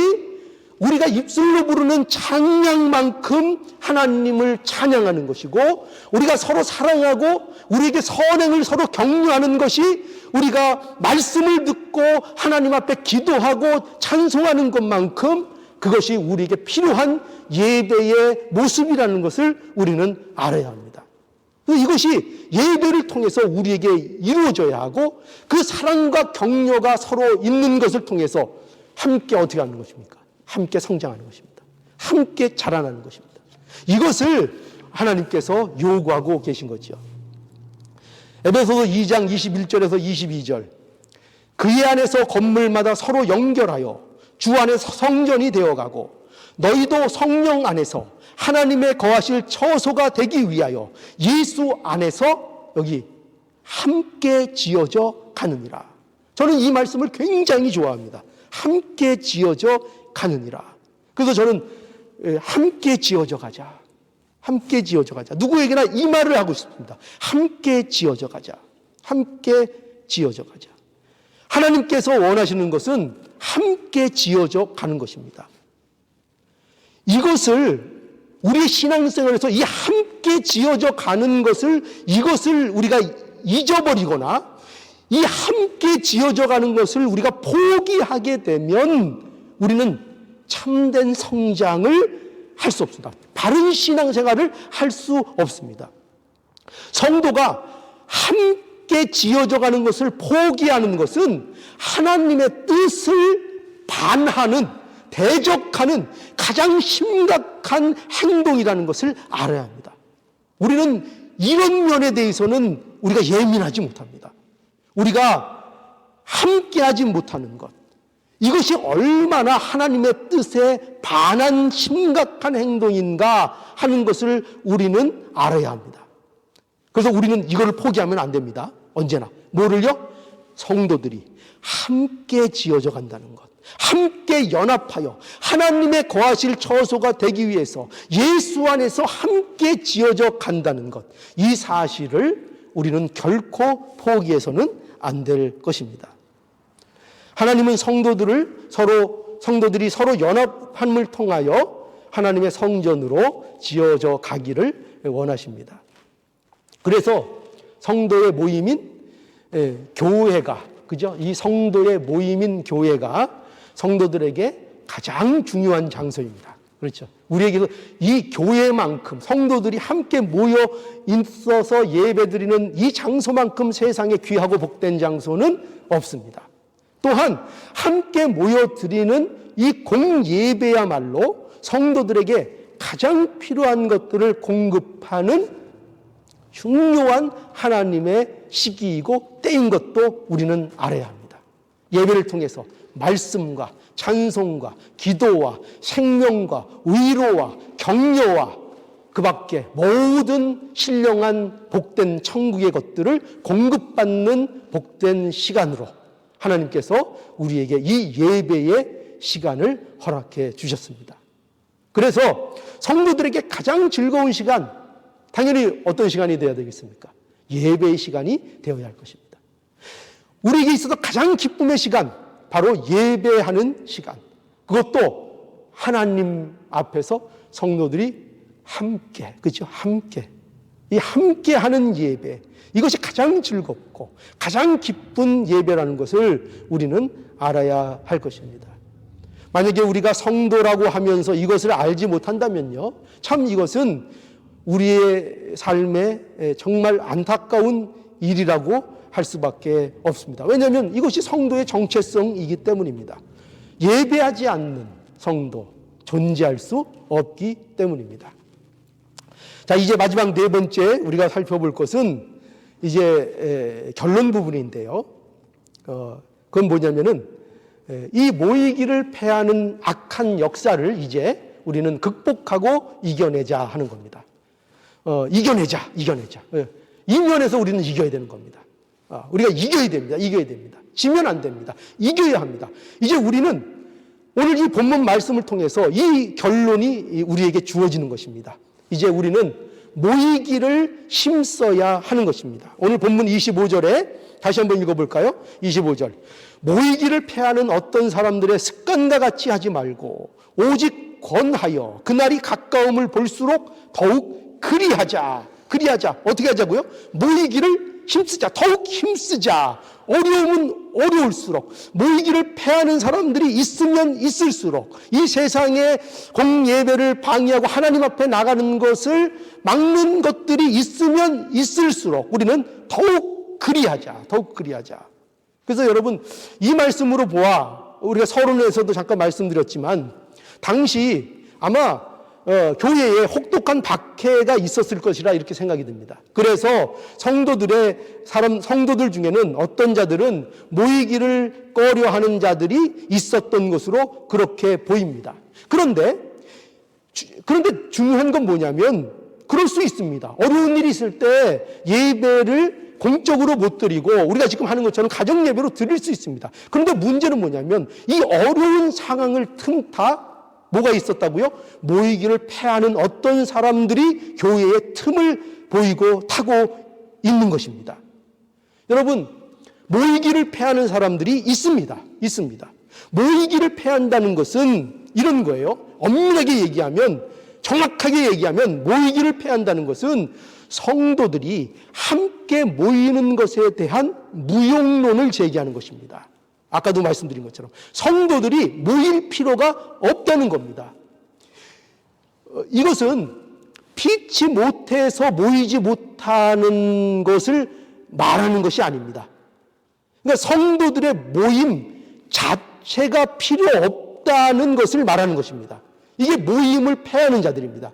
Speaker 1: 우리가 입술로 부르는 찬양만큼 하나님을 찬양하는 것이고 우리가 서로 사랑하고 우리에게 선행을 서로 격려하는 것이 우리가 말씀을 듣고 하나님 앞에 기도하고 찬송하는 것만큼 그것이 우리에게 필요한 예배의 모습이라는 것을 우리는 알아야 합니다. 이것이 예배를 통해서 우리에게 이루어져야 하고 그 사랑과 격려가 서로 있는 것을 통해서 함께 어떻게 하는 것입니까? 함께 성장하는 것입니다. 함께 자라나는 것입니다. 이것을 하나님께서 요구하고 계신 거죠. 에베소서 2장 21절에서 22절 그의 안에서 건물마다 서로 연결하여 주 안에서 성전이 되어가고 너희도 성령 안에서 하나님의 거하실 처소가 되기 위하여 예수 안에서 여기 함께 지어져 가느니라. 저는 이 말씀을 굉장히 좋아합니다. 함께 지어져 가느니라. 그래서 저는 함께 지어져 가자. 함께 지어져 가자. 누구에게나 이 말을 하고 싶습니다. 함께 지어져 가자. 함께 지어져 가자. 하나님께서 원하시는 것은 함께 지어져 가는 것입니다. 이것을 우리의 신앙생활에서 이 함께 지어져 가는 것을, 이것을 우리가 잊어버리거나 이 함께 지어져 가는 것을 우리가 포기하게 되면 우리는 참된 성장을 할 수 없습니다. 바른 신앙생활을 할 수 없습니다. 성도가 함께 지어져 가는 것을 포기하는 것은 하나님의 뜻을 반하는, 대적하는 가장 심각한 행동이라는 것을 알아야 합니다. 우리는 이런 면에 대해서는 우리가 예민하지 못합니다. 우리가 함께하지 못하는 것, 이것이 얼마나 하나님의 뜻에 반한 심각한 행동인가 하는 것을 우리는 알아야 합니다. 그래서 우리는 이거를 포기하면 안 됩니다. 언제나. 뭐를요? 성도들이 함께 지어져 간다는 것, 함께 연합하여 하나님의 거하실 처소가 되기 위해서 예수 안에서 함께 지어져 간다는 것, 이 사실을 우리는 결코 포기해서는 안 될 것입니다. 하나님은 성도들이 서로 연합함을 통하여 하나님의 성전으로 지어져 가기를 원하십니다. 그래서 성도의 모임인 교회가, 그죠? 이 성도의 모임인 교회가 성도들에게 가장 중요한 장소입니다. 그렇죠? 우리에게도 이 교회만큼, 성도들이 함께 모여 있어서 예배드리는 이 장소만큼 세상에 귀하고 복된 장소는 없습니다. 또한 함께 모여 드리는 이 공예배야말로 성도들에게 가장 필요한 것들을 공급하는 중요한 하나님의 시기이고 때인 것도 우리는 알아야 합니다. 예배를 통해서 말씀과 찬송과 기도와 생명과 위로와 격려와 그 밖에 모든 신령한 복된 천국의 것들을 공급받는 복된 시간으로 하나님께서 우리에게 이 예배의 시간을 허락해 주셨습니다. 그래서 성도들에게 가장 즐거운 시간, 당연히 어떤 시간이 되어야 되겠습니까? 예배의 시간이 되어야 할 것입니다. 우리에게 있어서 가장 기쁨의 시간, 바로 예배하는 시간. 그것도 하나님 앞에서 성도들이 함께, 그렇죠? 함께. 이 함께하는 예배, 이것이 가장 즐겁고 가장 기쁜 예배라는 것을 우리는 알아야 할 것입니다. 만약에 우리가 성도라고 하면서 이것을 알지 못한다면요, 참 이것은 우리의 삶에 정말 안타까운 일이라고 할 수밖에 없습니다. 왜냐하면 이것이 성도의 정체성이기 때문입니다. 예배하지 않는 성도, 존재할 수 없기 때문입니다. 자, 이제 마지막 네 번째 우리가 살펴볼 것은 이제 결론 부분인데요. 그건 뭐냐면은 이 모이기를 패하는 악한 역사를 이제 우리는 극복하고 이겨내자 하는 겁니다. 이겨내자. 이 면에서 우리는 이겨야 되는 겁니다. 우리가 이겨야 됩니다. 지면 안 됩니다. 이겨야 합니다. 이제 우리는 오늘 이 본문 말씀을 통해서 이 결론이 우리에게 주어지는 것입니다. 이제 우리는 모이기를 힘써야 하는 것입니다. 오늘 본문 25절에 다시 한번 읽어볼까요? 25절. 모이기를 패하는 어떤 사람들의 습관과 같이 하지 말고 오직 권하여 그날이 가까움을 볼수록 더욱 그리하자. 어떻게 하자고요? 모이기를 힘쓰자. 더욱 힘쓰자. 어려움은 어려울수록, 모이기를 패하는 사람들이 있으면 있을수록, 이 세상의 공예배를 방해하고 하나님 앞에 나가는 것을 막는 것들이 있으면 있을수록 우리는 더욱 그리하자. 그래서 여러분, 이 말씀으로 보아 우리가 서론에서도 잠깐 말씀드렸지만 당시 아마 교회에 혹독한 박해가 있었을 것이라 이렇게 생각이 듭니다. 그래서 성도들 중에는 어떤 자들은 모이기를 꺼려하는 자들이 있었던 것으로 그렇게 보입니다. 그런데 중요한 건 뭐냐면 그럴 수 있습니다. 어려운 일이 있을 때 예배를 공적으로 못 드리고 우리가 지금 하는 것처럼 가정 예배로 드릴 수 있습니다. 그런데 문제는 뭐냐면 이 어려운 상황을 틈타 뭐가 있었다고요? 모이기를 패하는 어떤 사람들이 교회의 틈을 보이고 타고 있는 것입니다. 여러분, 모이기를 패하는 사람들이 있습니다. 모이기를 패한다는 것은 이런 거예요. 엄밀하게 얘기하면, 정확하게 얘기하면 모이기를 패한다는 것은 성도들이 함께 모이는 것에 대한 무용론을 제기하는 것입니다. 아까도 말씀드린 것처럼 성도들이 모일 필요가 없다는 겁니다. 이것은 피치 못해서 모이지 못하는 것을 말하는 것이 아닙니다. 그러니까 성도들의 모임 자체가 필요 없다는 것을 말하는 것입니다. 이게 모임을 패하는 자들입니다.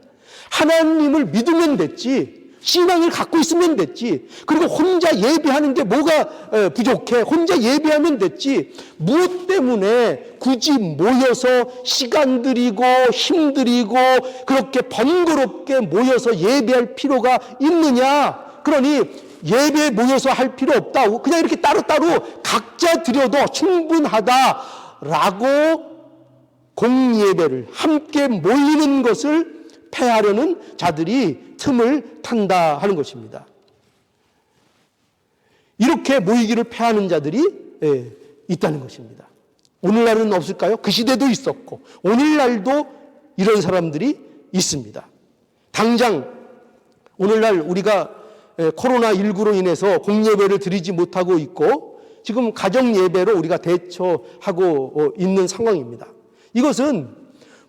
Speaker 1: 하나님을 믿으면 됐지, 신앙을 갖고 있으면 됐지, 그리고 혼자 예배하는 게 뭐가 부족해, 혼자 예배하면 됐지, 무엇 때문에 굳이 모여서 시간 들이고 힘 들이고 그렇게 번거롭게 모여서 예배할 필요가 있느냐. 그러니 예배에 모여서 할 필요 없다, 그냥 이렇게 따로따로 각자 드려도 충분하다라고 공예배를, 함께 모이는 것을 패하려는 자들이 틈을 탄다 하는 것입니다. 이렇게 모이기를 패하는 자들이 있다는 것입니다. 오늘날은 없을까요? 그 시대도 있었고 오늘날도 이런 사람들이 있습니다. 당장 오늘날 우리가 코로나19로 인해서 공예배를 드리지 못하고 있고 지금 가정예배로 우리가 대처하고 있는 상황입니다. 이것은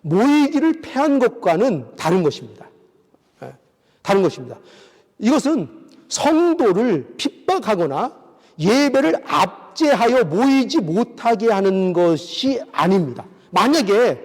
Speaker 1: 모이기를 패한 것과는 다른 것입니다. 다른 것입니다. 이것은 성도를 핍박하거나 예배를 압제하여 모이지 못하게 하는 것이 아닙니다. 만약에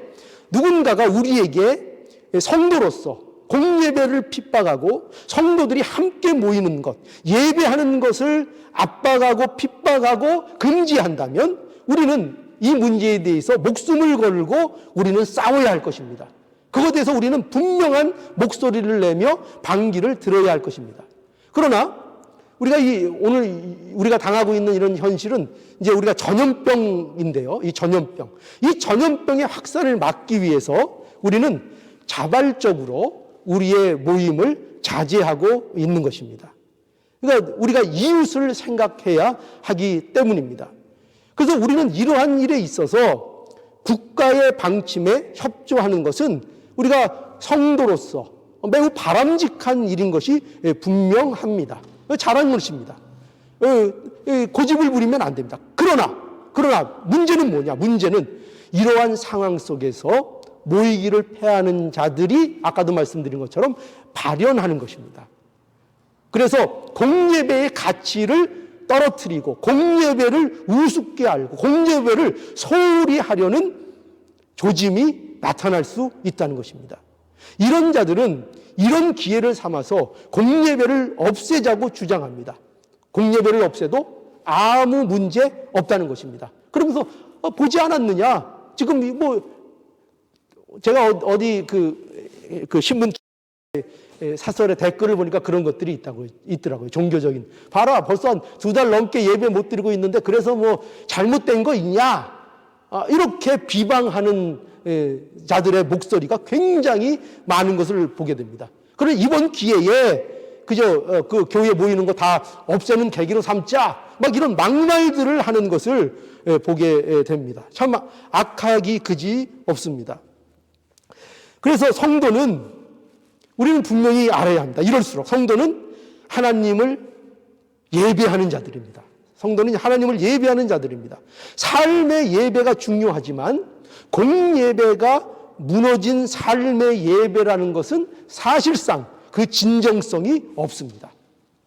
Speaker 1: 누군가가 우리에게 성도로서 공예배를 핍박하고 성도들이 함께 모이는 것, 예배하는 것을 압박하고 핍박하고 금지한다면 우리는 이 문제에 대해서 목숨을 걸고 우리는 싸워야 할 것입니다. 그것에 대해서 우리는 분명한 목소리를 내며 반기를 들어야 할 것입니다. 그러나 우리가 오늘 우리가 당하고 있는 이런 현실은 이제 우리가 전염병인데요. 이 전염병의 확산을 막기 위해서 우리는 자발적으로 우리의 모임을 자제하고 있는 것입니다. 그러니까 우리가 이웃을 생각해야 하기 때문입니다. 그래서 우리는 이러한 일에 있어서 국가의 방침에 협조하는 것은 우리가 성도로서 매우 바람직한 일인 것이 분명합니다. 잘한 것입니다. 고집을 부리면 안 됩니다. 그러나 문제는 뭐냐? 문제는 이러한 상황 속에서 모이기를 패하는 자들이 아까도 말씀드린 것처럼 발현하는 것입니다. 그래서 공예배의 가치를 떨어뜨리고 공예배를 우습게 알고 공예배를 소홀히 하려는 조짐이 나타날 수 있다는 것입니다. 이런 자들은 이런 기회를 삼아서 공예배를 없애자고 주장합니다. 공예배를 없애도 아무 문제 없다는 것입니다. 그러면서 보지 않았느냐? 지금 제가 어디 그 신문 사설의 댓글을 보니까 그런 것들이 있더라고요. 종교적인. 봐라, 벌써 한 2달 넘게 예배 못 드리고 있는데 그래서 잘못된 거 있냐? 이렇게 비방하는 자들의 목소리가 굉장히 많은 것을 보게 됩니다. 그런데 이번 기회에 그저 그 교회 모이는 거 다 없애는 계기로 삼자, 막 이런 막말들을 하는 것을 보게 됩니다. 참 악하기 그지 없습니다. 그래서 성도는 우리는 분명히 알아야 합니다. 이럴수록 성도는 하나님을 예배하는 자들입니다. 성도는 하나님을 예배하는 자들입니다. 삶의 예배가 중요하지만 공예배가 무너진 삶의 예배라는 것은 사실상 그 진정성이 없습니다.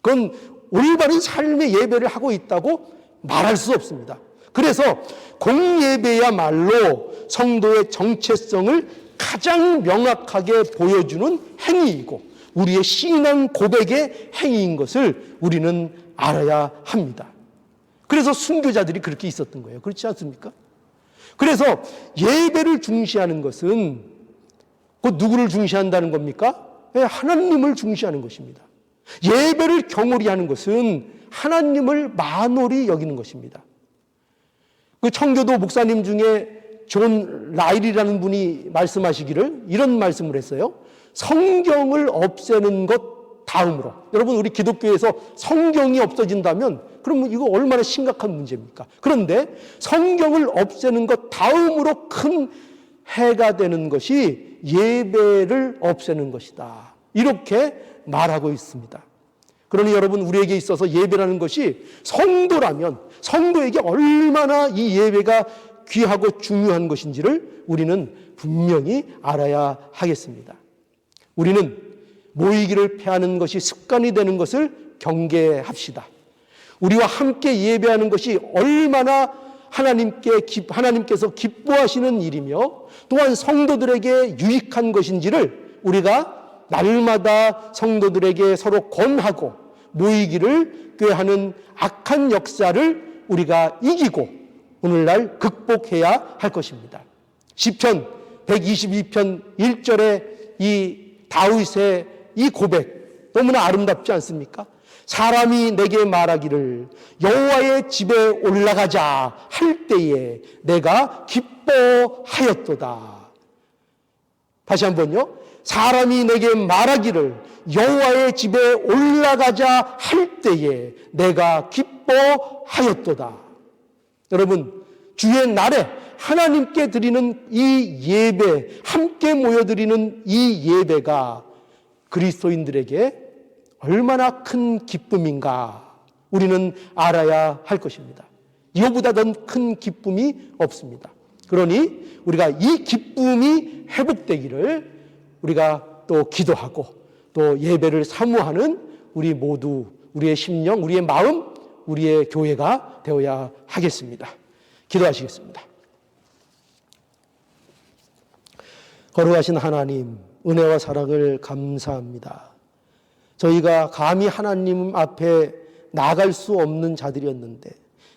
Speaker 1: 그건 올바른 삶의 예배를 하고 있다고 말할 수 없습니다. 그래서 공예배야말로 성도의 정체성을 가장 명확하게 보여주는 행위이고 우리의 신앙 고백의 행위인 것을 우리는 알아야 합니다. 그래서 순교자들이 그렇게 있었던 거예요. 그렇지 않습니까? 그래서 예배를 중시하는 것은 곧 누구를 중시한다는 겁니까? 하나님을 중시하는 것입니다. 예배를 경홀히 하는 것은 하나님을 만홀히 여기는 것입니다. 그 청교도 목사님 중에 존 라일이라는 분이 말씀하시기를 이런 말씀을 했어요. 성경을 없애는 것 다음으로. 여러분, 우리 기독교에서 성경이 없어진다면 그러면 이거 얼마나 심각한 문제입니까? 그런데 성경을 없애는 것 다음으로 큰 해가 되는 것이 예배를 없애는 것이다. 이렇게 말하고 있습니다. 그러니 여러분, 우리에게 있어서 예배라는 것이 성도라면 성도에게 얼마나 이 예배가 귀하고 중요한 것인지를 우리는 분명히 알아야 하겠습니다. 우리는 모이기를 패하는 것이 습관이 되는 것을 경계합시다. 우리와 함께 예배하는 것이 얼마나 하나님께서 기뻐하시는 일이며 또한 성도들에게 유익한 것인지를 우리가 날마다 성도들에게 서로 권하고 모이기를 꾀하는 악한 역사를 우리가 이기고 오늘날 극복해야 할 것입니다. 시편 122편 1절의 이 다윗의 이 고백 너무나 아름답지 않습니까? 사람이 내게 말하기를 여호와의 집에 올라가자 할 때에 내가 기뻐하였도다. 다시 한번요. 사람이 내게 말하기를 여호와의 집에 올라가자 할 때에 내가 기뻐하였도다. 여러분, 주의 날에 하나님께 드리는 이 예배, 함께 모여드리는 이 예배가 그리스도인들에게 얼마나 큰 기쁨인가 우리는 알아야 할 것입니다. 이거보다 더 큰 기쁨이 없습니다. 그러니 우리가 이 기쁨이 회복되기를 우리가 또 기도하고 또 예배를 사모하는 우리 모두 우리의 심령, 우리의 마음, 우리의 교회가 되어야 하겠습니다. 기도하시겠습니다. 거룩하신 하나님, 은혜와 사랑을 감사합니다. 저희가 감히 하나님 앞에 나갈 수 없는 자들이었는데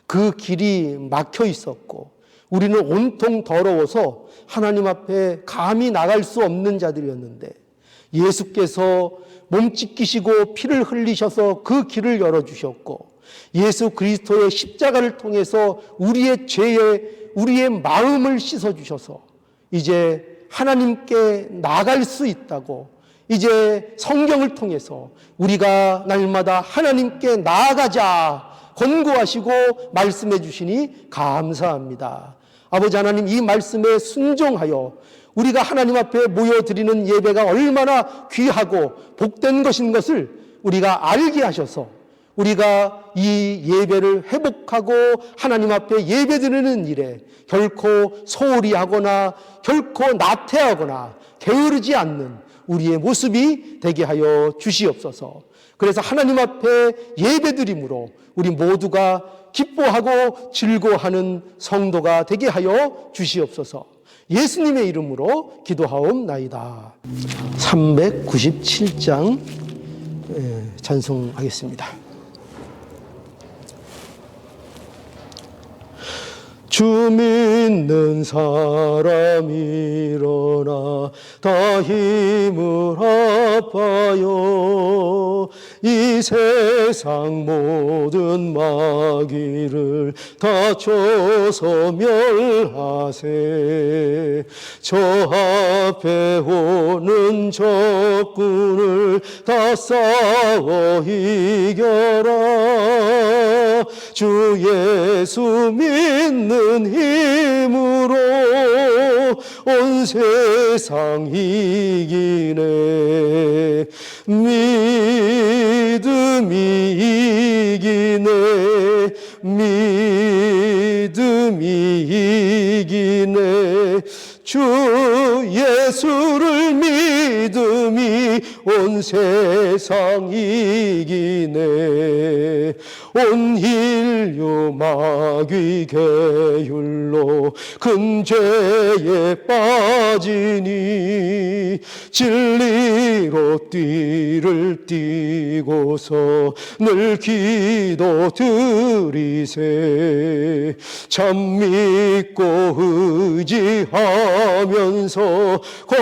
Speaker 1: 그 길이 막혀 있었고 우리는 온통 더러워서 하나님 앞에 감히 나갈 수 없는 자들이었는데 예수께서 몸 찢기시고 피를 흘리셔서 그 길을 열어주셨고 예수 그리스도의 십자가를 통해서 우리의 죄에 우리의 마음을 씻어주셔서 이제 하나님께 나갈 수 있다고 이제 성경을 통해서 우리가 날마다 하나님께 나아가자 권고하시고 말씀해 주시니 감사합니다. 아버지 하나님, 이 말씀에 순종하여 우리가 하나님 앞에 모여드리는 예배가 얼마나 귀하고 복된 것인 것을 우리가 알게 하셔서 우리가 이 예배를 회복하고 하나님 앞에 예배드리는 일에 결코 소홀히 하거나 결코 나태하거나 게으르지 않는 우리의 모습이 되게 하여 주시옵소서. 그래서 하나님 앞에 예배드림으로 우리 모두가 기뻐하고 즐거워하는 성도가 되게 하여 주시옵소서. 예수님의 이름으로 기도하옵나이다. 397장 찬송하겠습니다. 주 믿는 사람 일어나 다 힘을 합하여 이 세상 모든 마귀를 다 쳐서 멸하세. 저 앞에 오는 적군을 다 싸워 이겨라. 주 예수 믿는 힘으로 온 세상 이기네. 믿음이 이기네. 믿음이 이기네. 주 예수를 믿음이 온 세상 이기네. 온 인류 막연히 마귀 계율로 큰 죄에 빠지니 진리로 띠를 띠고서 늘 기도 드리세. 참 믿고 의지하면서 겁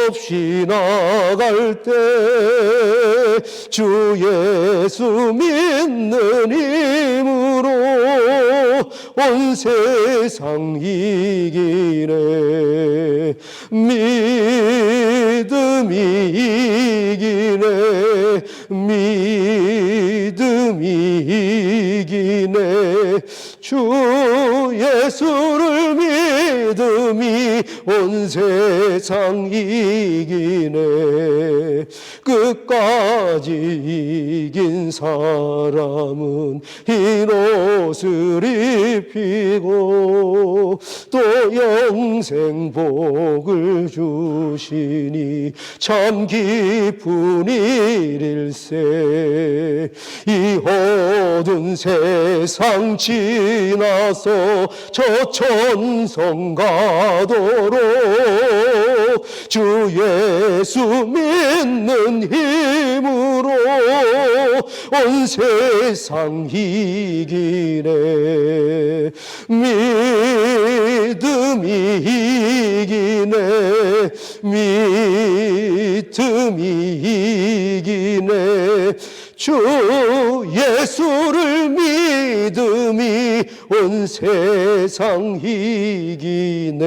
Speaker 1: 없이 나갈 때 주 예수 믿는 힘으로 온 세상 이기네. 믿음이 이기네. 믿음이 이기네. 주 예수를 믿음이 온 세상 이기네. 끝까지 이긴 사람은 흰 옷을 입히고 또 영생 복을 주시니 참 기쁜 일일세. 이 어두운 세상 지나서 저 천성 가도록 주 예수 믿는 힘으로 온 세상 이기네. 믿음이 이기네. 믿음이 이기네. 주 예수를 믿음이 온 세상 이기네.